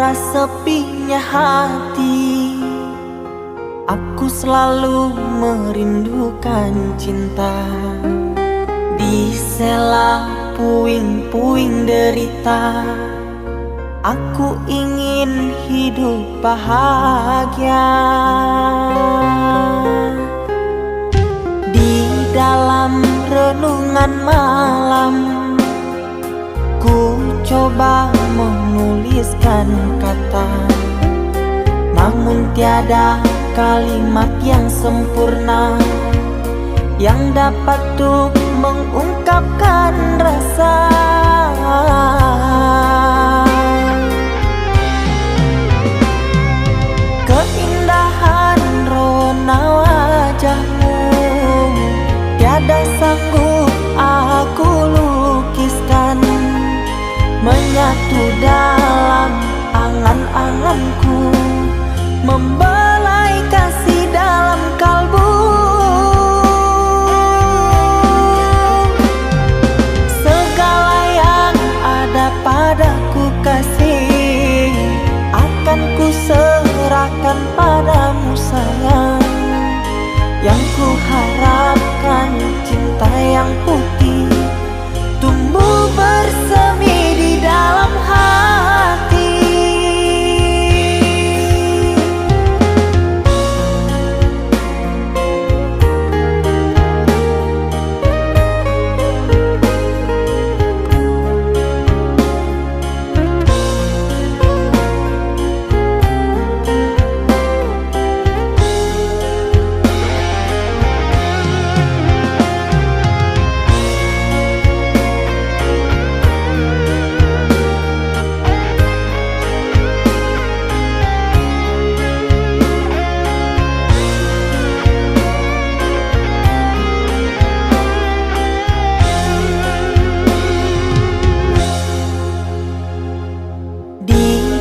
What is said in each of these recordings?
Betapa sepinya hati, aku selalu merindukan cinta. Di sela puing-puing derita, aku ingin hidup bahagia. Di dalam renungan malam, ku coba menuliskan kata, namun tiada kalimat yang sempurna yang dapat untuk mengungkapkan rasa. Keindahan rona wajahmu tiada sanggup aku lukiskan, menyatu dalam angan-anganku, membelai kasih dalam kalbu. Segala yang ada padaku kasih, akan ku serahkan padamu sayang. Yang ku harapkan cinta yang putih tumbuh bersemi di dalam hati.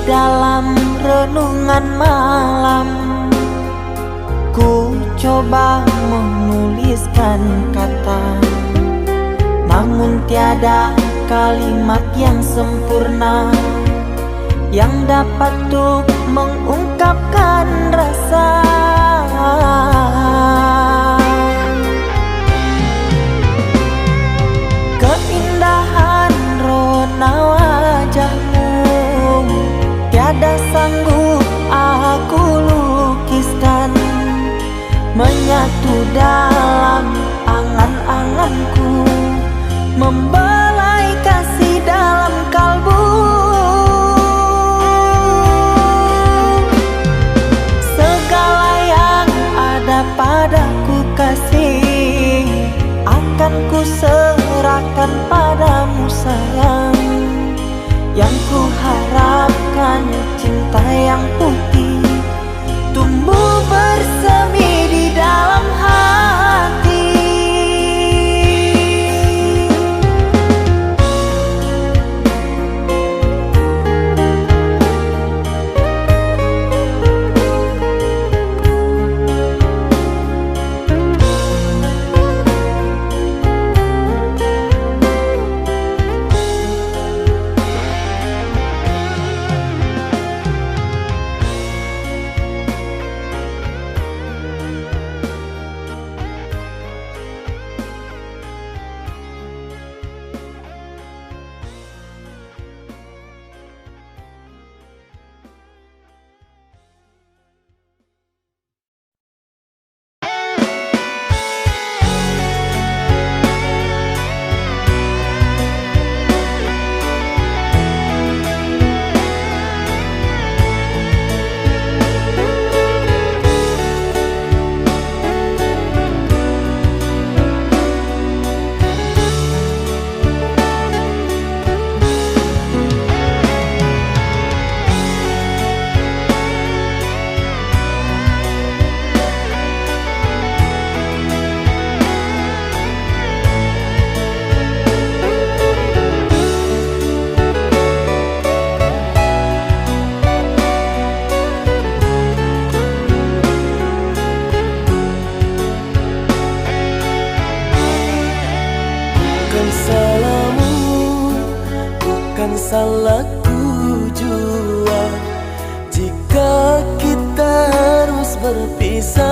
Dalam renungan malam, ku coba menuliskan kata, namun tiada kalimat yang sempurna yang dapat untuk mengungkapkan rasa. Keindahan rona wajahmu tiada sanggup aku lukiskan, menyatu dalam angan-anganku, membelai kasih dalam kalbu. Segala yang ada padaku kasih, akan ku serahkan padamu sayang. Yang ku harapkan cinta yang putih tumbuh bersemi di dalam hati. salahku jua berpisah.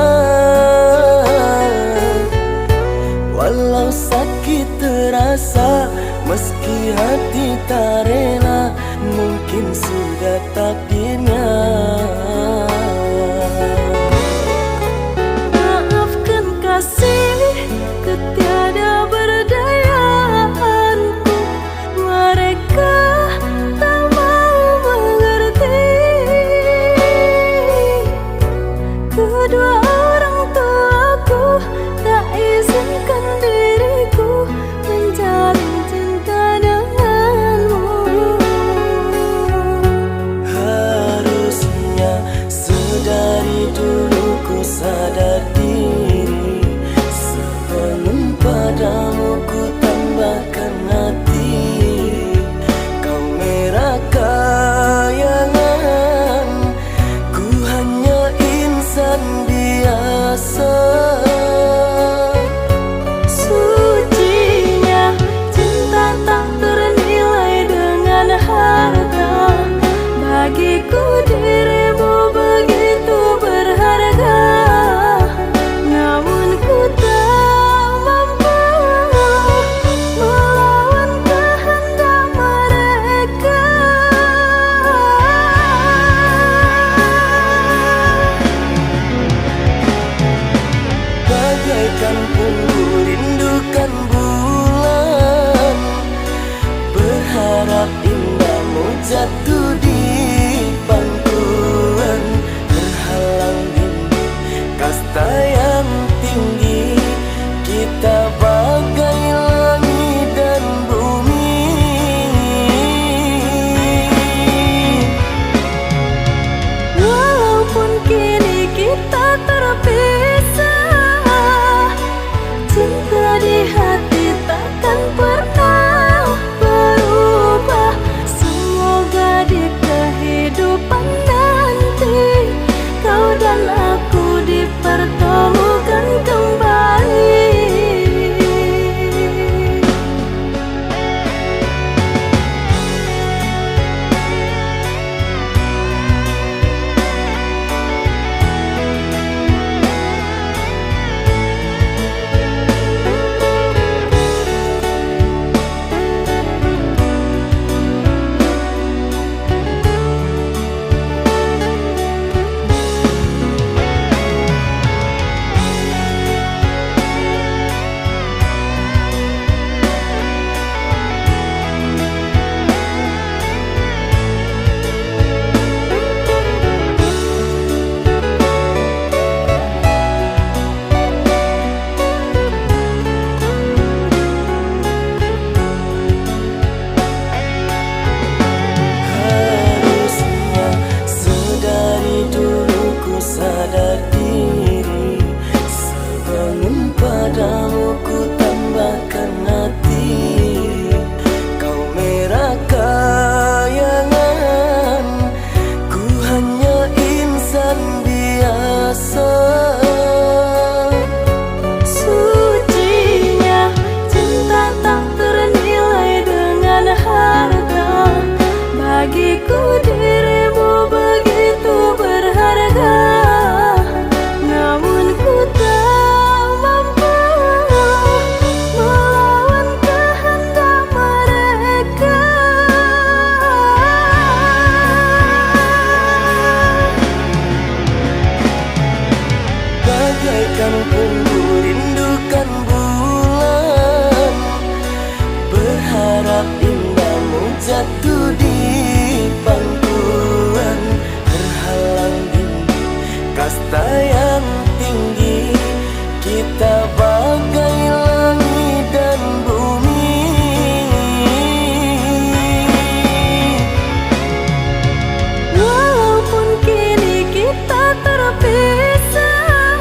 Walau sakit terasa, meski hati tak rela, mungkin sudah takdirnya. Maafkan kasih ketiada berdayaanku, mereka tak mau mengerti. Kedua orang tuaku tak izinkan diriku menjalin cinta denganmu. Harusnya sedari dulu ku sadar diri, sebelum padamu ku tambahkan hati. Kau merah kayangan, ku hanya insan biasa. Sucinya cinta tak ternilai dengan harta, bagiku dirimu begitu berharga. Namun ku tak mampu melawan kehendak mereka. Bagaikan ku rindukan bulan, berharap indahmu jatuh di pangkuan, terhalang dinding kasta yang tinggi. Kita bagai langit dan bumi. Walaupun kini kita terpisah, cinta di hati takkan pernah berubah. Semoga di kehidupan nanti kau dan aku dipertemukan kembali. Harusnya sedari dulu ku sadar diri, sebelum padamu ku tambahkan hati. Kau merah kayangan, ku hanya insan biasa. Sucinya cinta tak ternilai dengan harta, bagiku dirimu begitu berharga. Namun ku tak mampu melawan kehendak mereka. Bagaikan ku rindukan bulan, berharap indahmu jatuh di pangkuan, terhalang dinding kasta yang tinggi. Kita bagai langit dan bumi. Walaupun kini kita terpisah,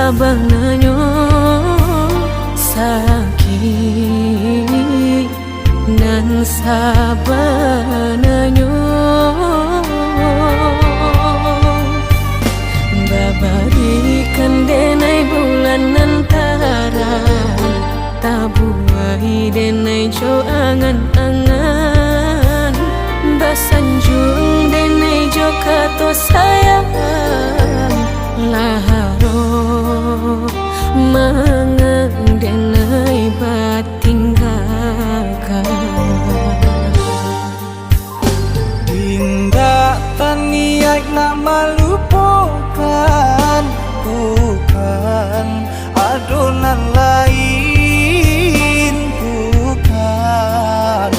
sabananyo sakit nan sabananyo babarikan denai bulan antara tabuai denai jo angan-angan basanjung denai jo kato sayang laharo mangan denai batinggalkan Tindak taniak nak melupakan bukan adonan lain bukan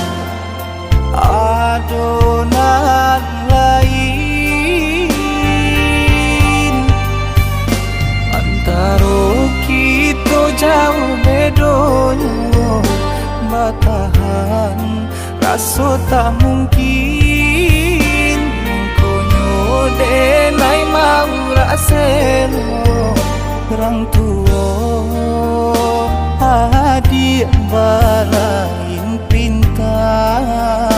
adonan lain antara kita jauh bedonyo batahan rasa tak mungkin konyo denai mau raseno orang tua adik balain pintar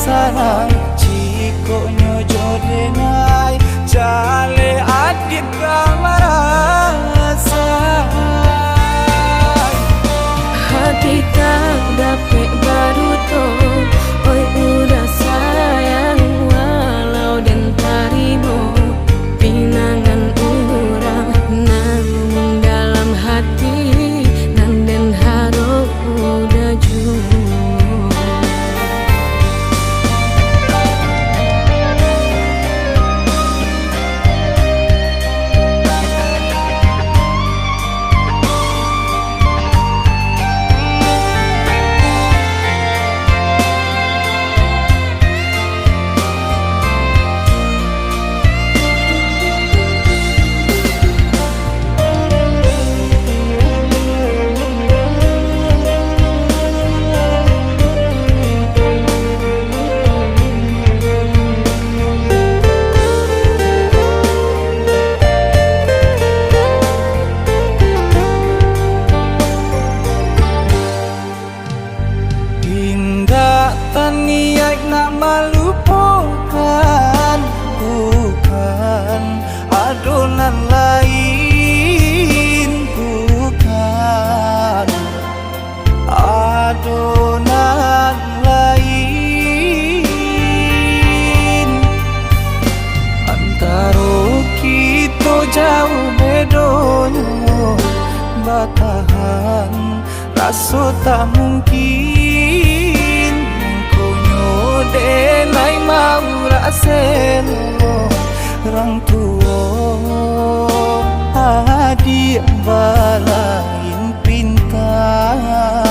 sarang cikonyo jodenai jale adik kamarasa hati tak dapat baru to oi udah sayang walau dan tarimo pinangan urang namun dalam hati nan den haro udah jauh niat nak melupakan bukan adonan lain bukan adonan lain antara kita jauh bedonyo batahan rasa tak mungkin denai mau raseno orang tua adik balain pintar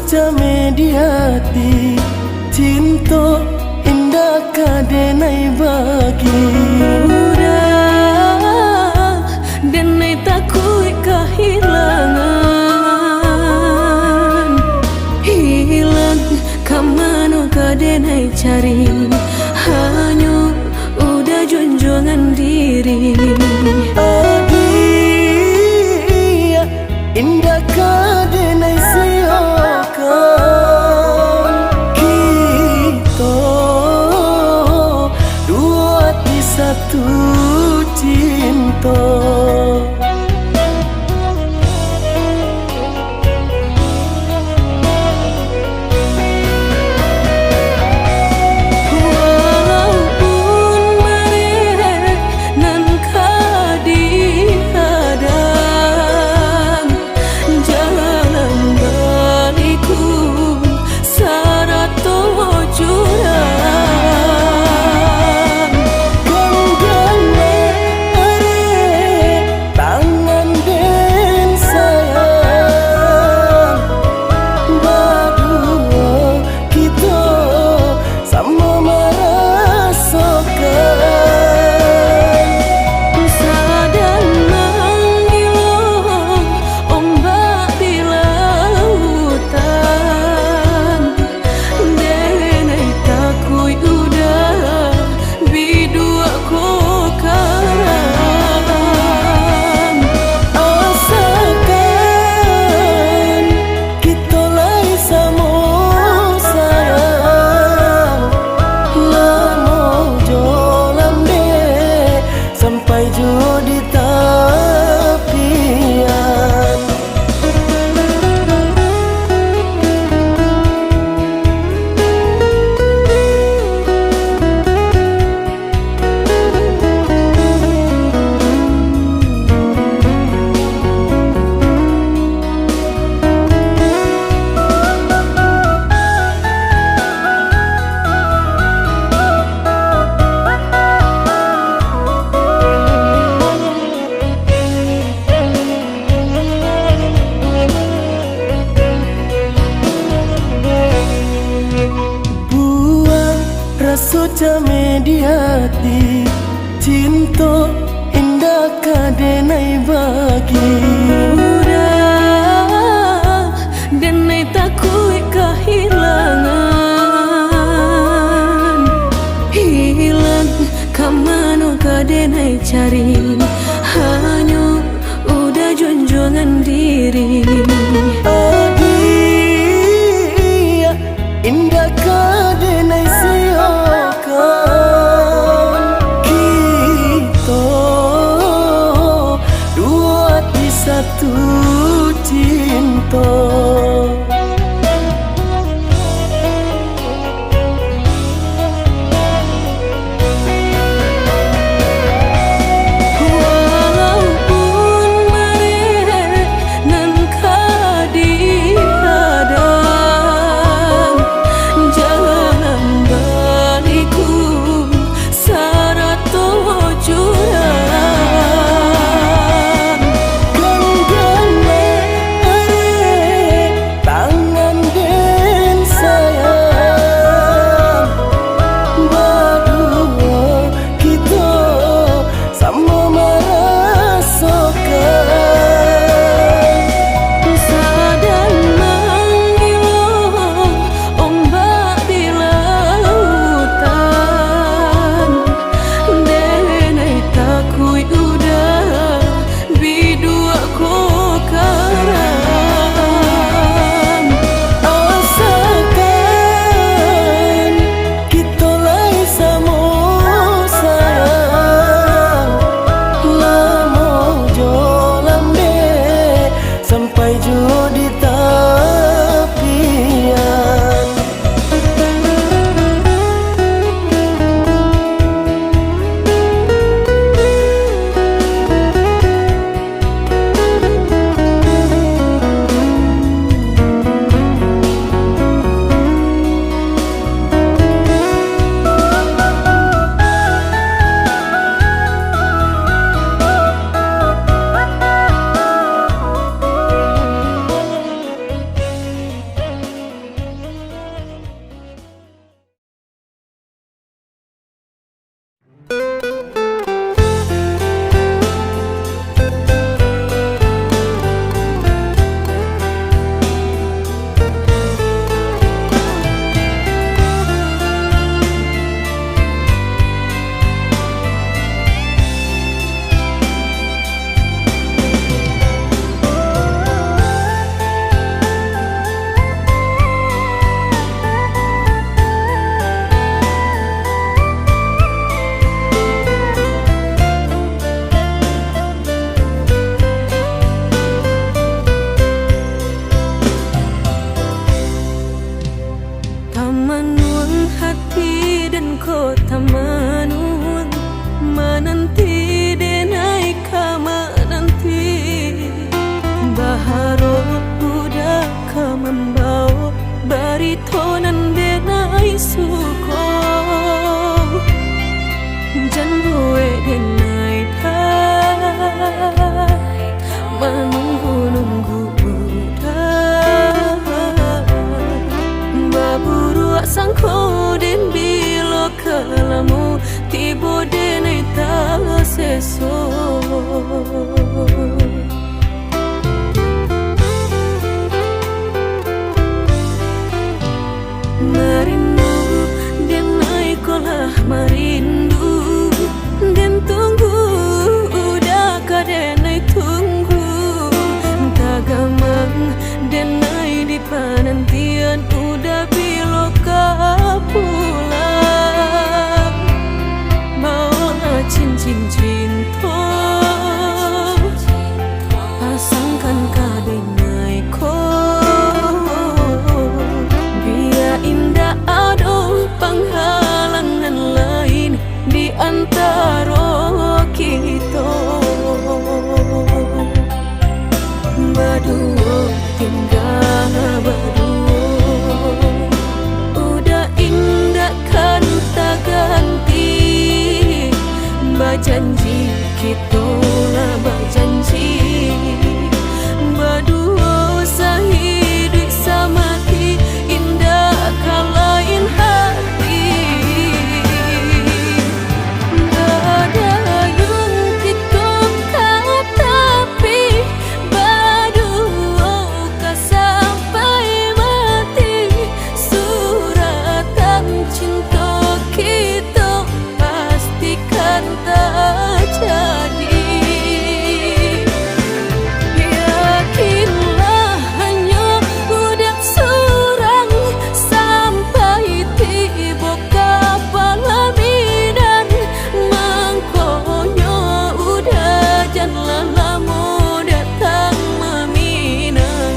suca mediati cinta indah kadenai bagi udah denai takui kehilangan hilang kamano kadenai cari hanya udah junjungan diri adia indah kadenai siokan kita dua di satu cinta suca mediati cinta indah kadenai bagi udah denai takui kehilangan hilang kamano kadenai cari hanya udah junjungan diri adia indah kadenai siokan kita dua di satu cinta walaupun mereka nan janji kita lah berjanji berdua sehidup semati indah kalain hati berdayung kita kau tapi berdua kau sampai mati suratan cinta kita pastikan tak jadi. Yakinlah hanya budak surang sampai tiba kapal laminan mangkonya udah jangan lama datang meminang.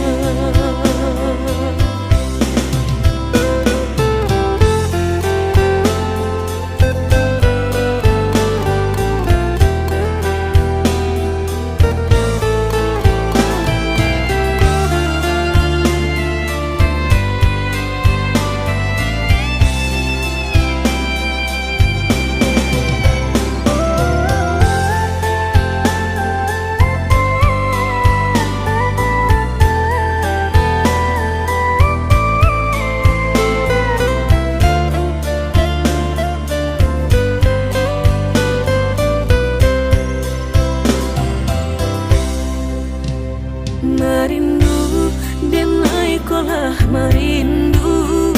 Merindu dan naik kolah merindu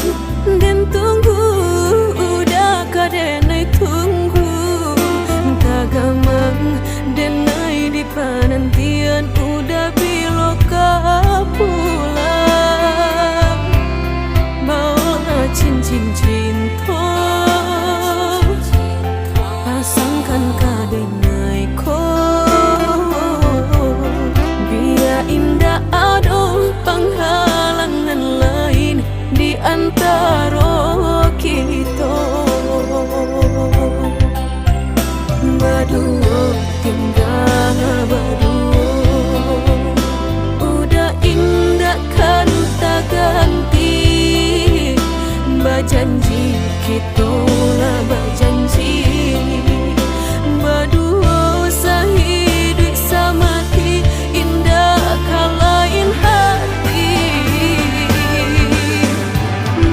dan tunggu udah kadenai tunggu tagamang dan naik di penantian udah biloka pulang bawa cincin cinta pasangkan kadenai indah ada penghalangan lain di antara kita berdua tinggal berdua udah indah kan tak ganti berjanji kita lah berjanji berdua sehidup semati indah kalain hati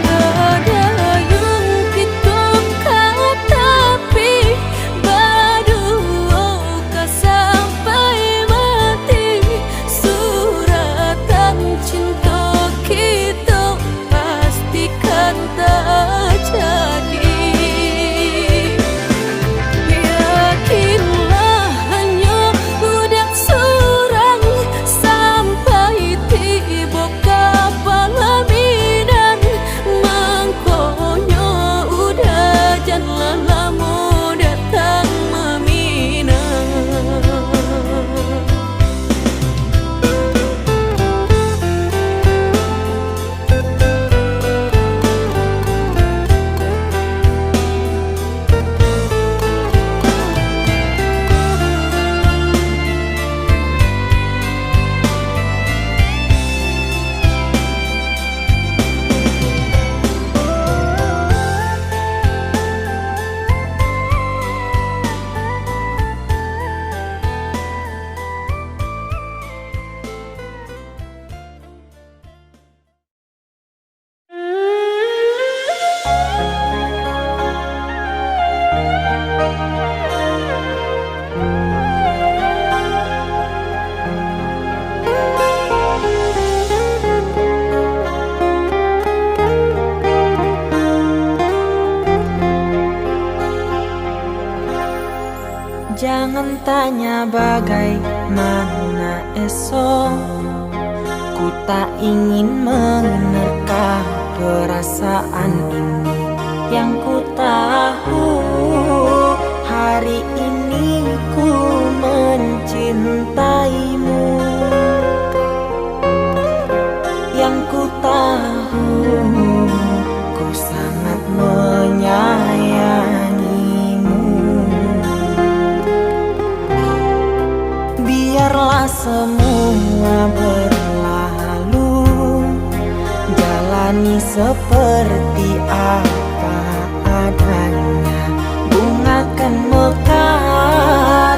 berdayung kita kau tapi berdua kau sampai mati suratan cinta kita pastikan tak jadi. Yakinlah hanya budak surang sampai tiba kapal laminan mangkonya udah jangan lama datang meminang. Jangan tanya bagaimana esok, ku tak ingin menerka perasaan ini. Yang ku tahu hari ini ku mencintaimu. Yang ku tahu ku sangat menyayangimu. Biarlah semua berlalu, jalani seperti apa adanya. Bunga kan mekar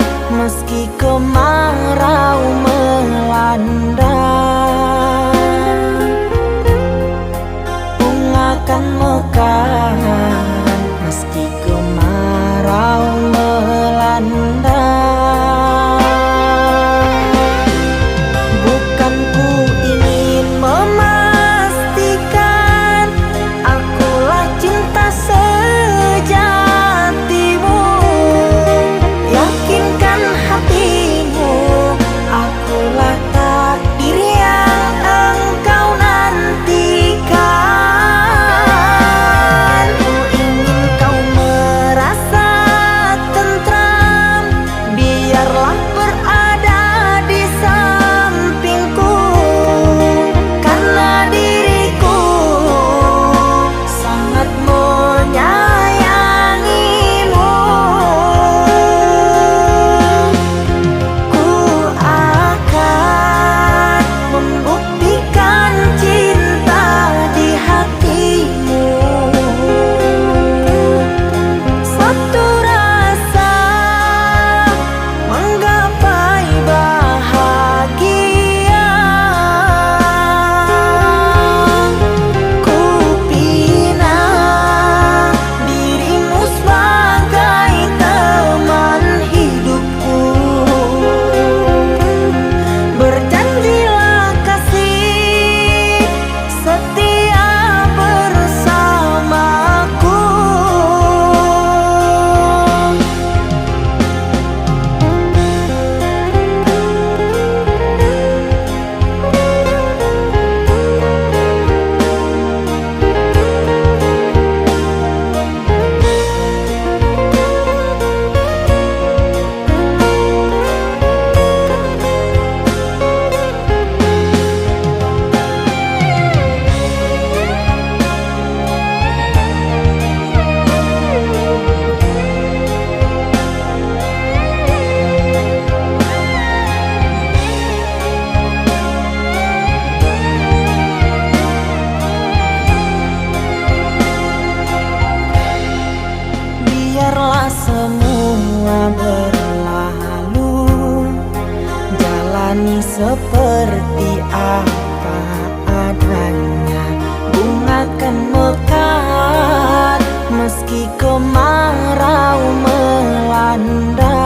seperti apa adanya. Bunga kan mekar meski kemarau melanda.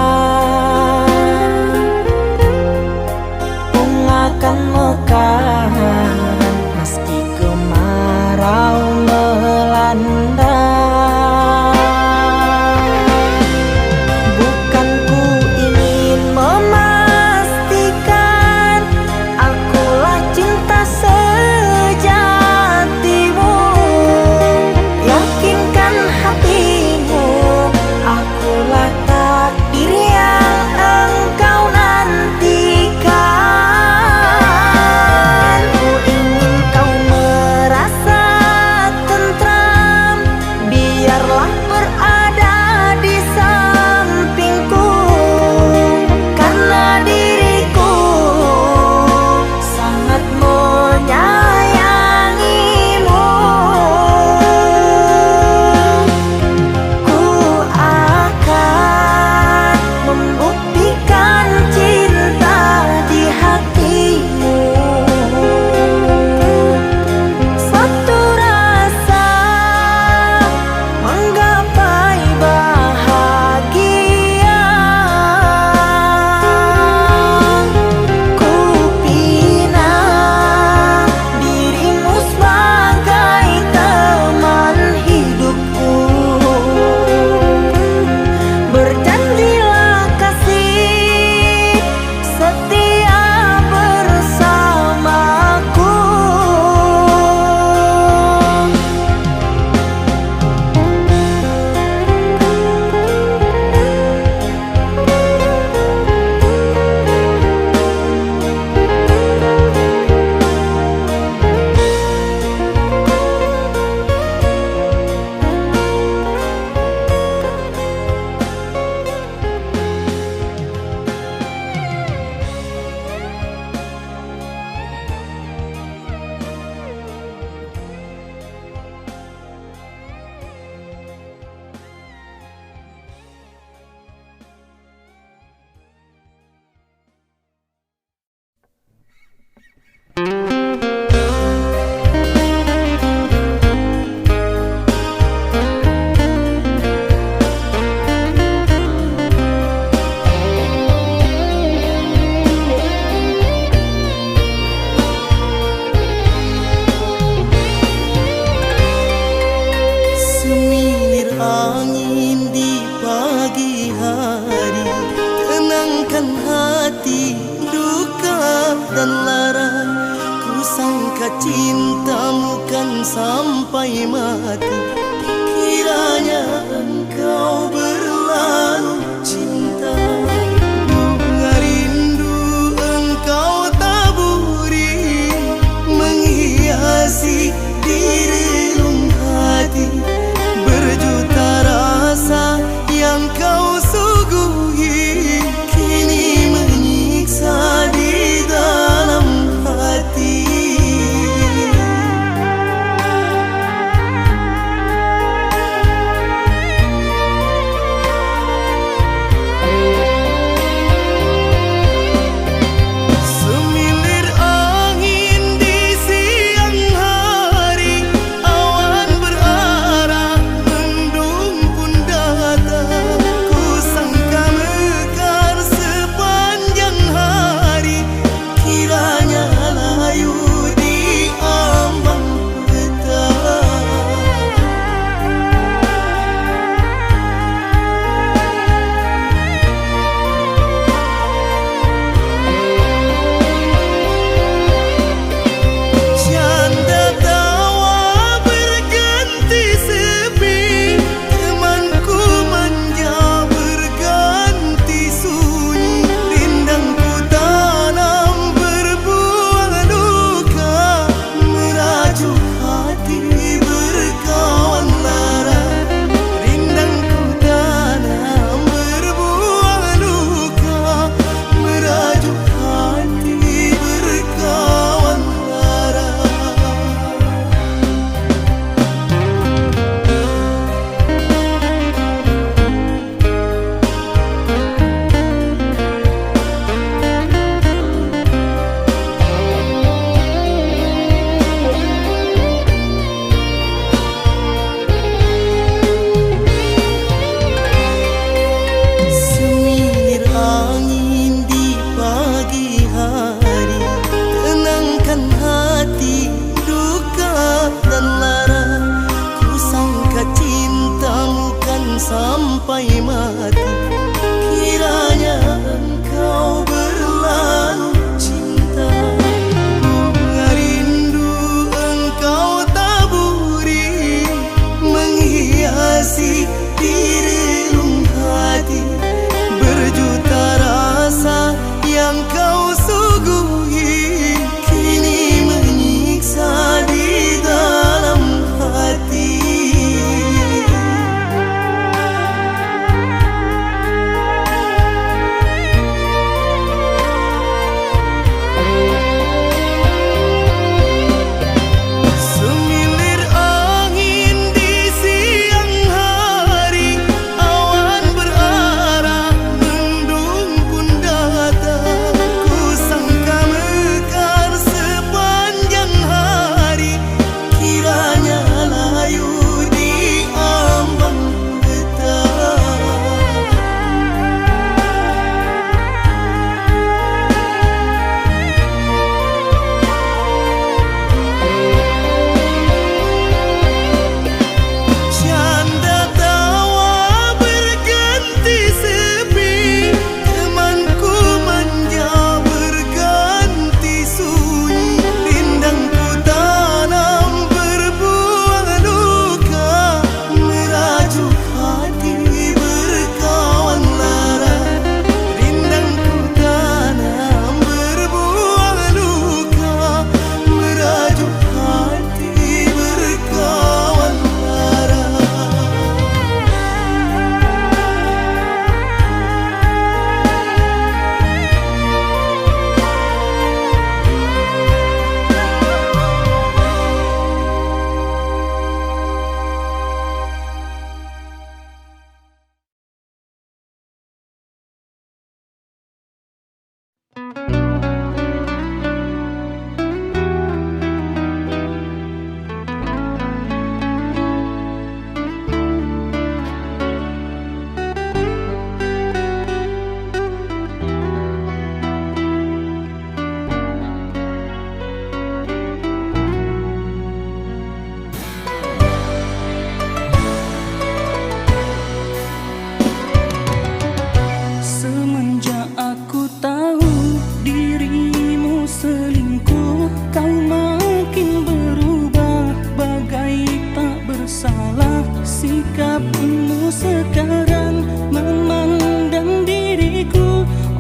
Bunga kan mekar meski kemarau melanda. Bukan ku ingin memastikan akulah cinta sejatimu. Yakinkan hatimu, akulah takdir yang engkau nantikan. Ku ingin kau merasa tentram, biarlah berada di sampingku, karena diriku sangat menyayangimu. Ku akan membuktikan cinta di hatimu. Satu rasa menggapai bahagia. Ku pinang dirimu sebagai teman hidupku. Berjanjilah kasih setia bersamaku. Semilir angin di pagi hari, tenangkan hati, duka dan lara. Ku sangka cintamu kan sampai mati, kiranya engkau berlalu cinta. Bunga rindu engkau taburi, menghiasi di relung hati. Berjuta rasa yang kau suguhi kini menyiksa di dalam hati.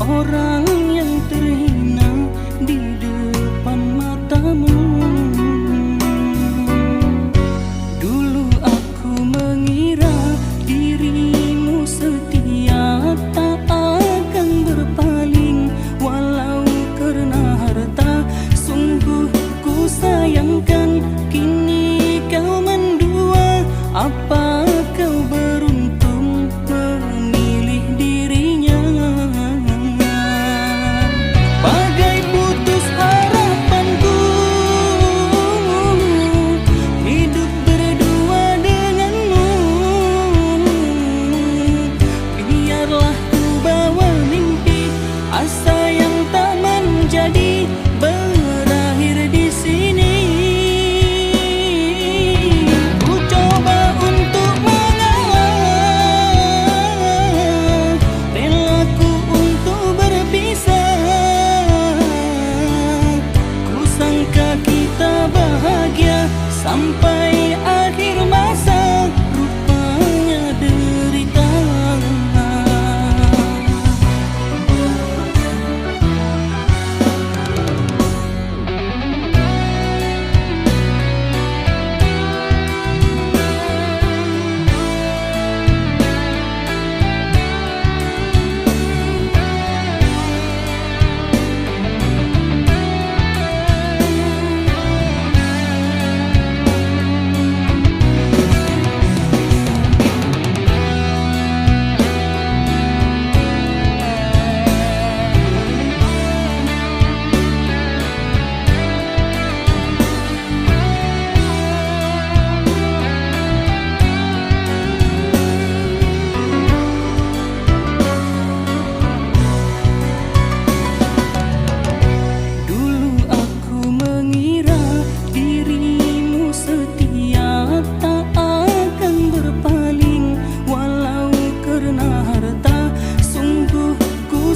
orang yang terhina di depan matamu. Dulu aku mengira dirimu setia, tak akan berpaling walau karena harta. Sungguh ku sayangkan kini kau mendua. Apa kau beruntung memilih dirinya? Bagai putus harapanku hidup berdua denganmu. Biarlah ku bawa mimpi, asa yang tak menjadi berakhir di sini. Ku coba untuk mengalah, relaku untuk berpisah. Ku sangka kita bahagia sampai akhir masa, rupanya derita.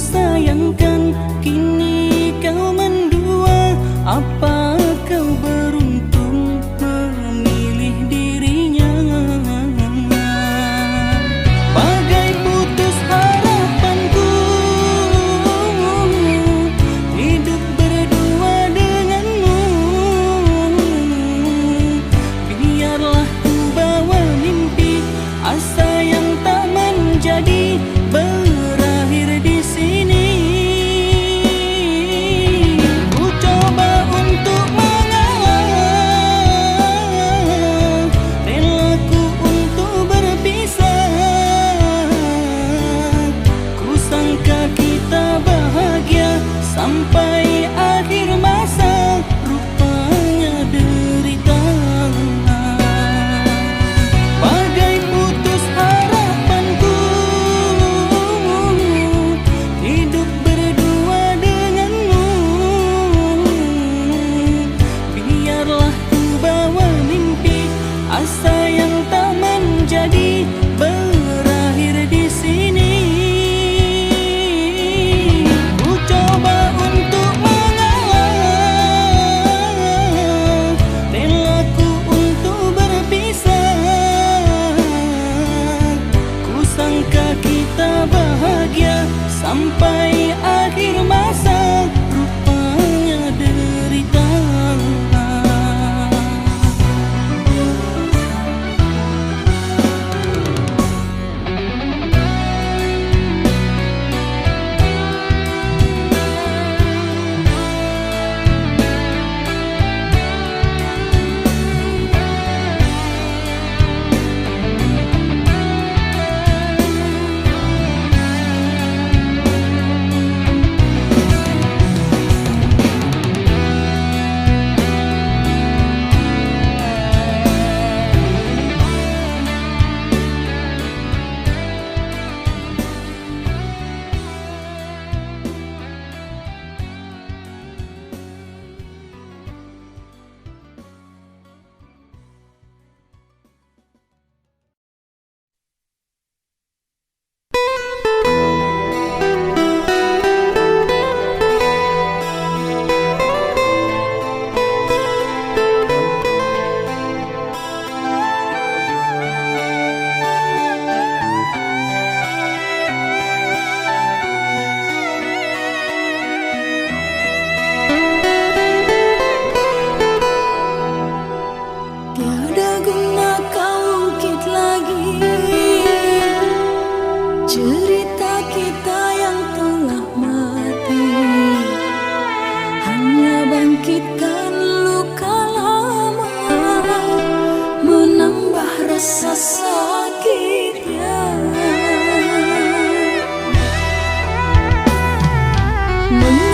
Sayangkan kini kau mendua. Apa kau beruntung memilih dirinya? Bagai putus harapanku hidup berdua denganmu. Biarlah ku bawa mimpi, asa yang tak menjadi berakhir di sini. Ku coba untuk mengalah, Mengapa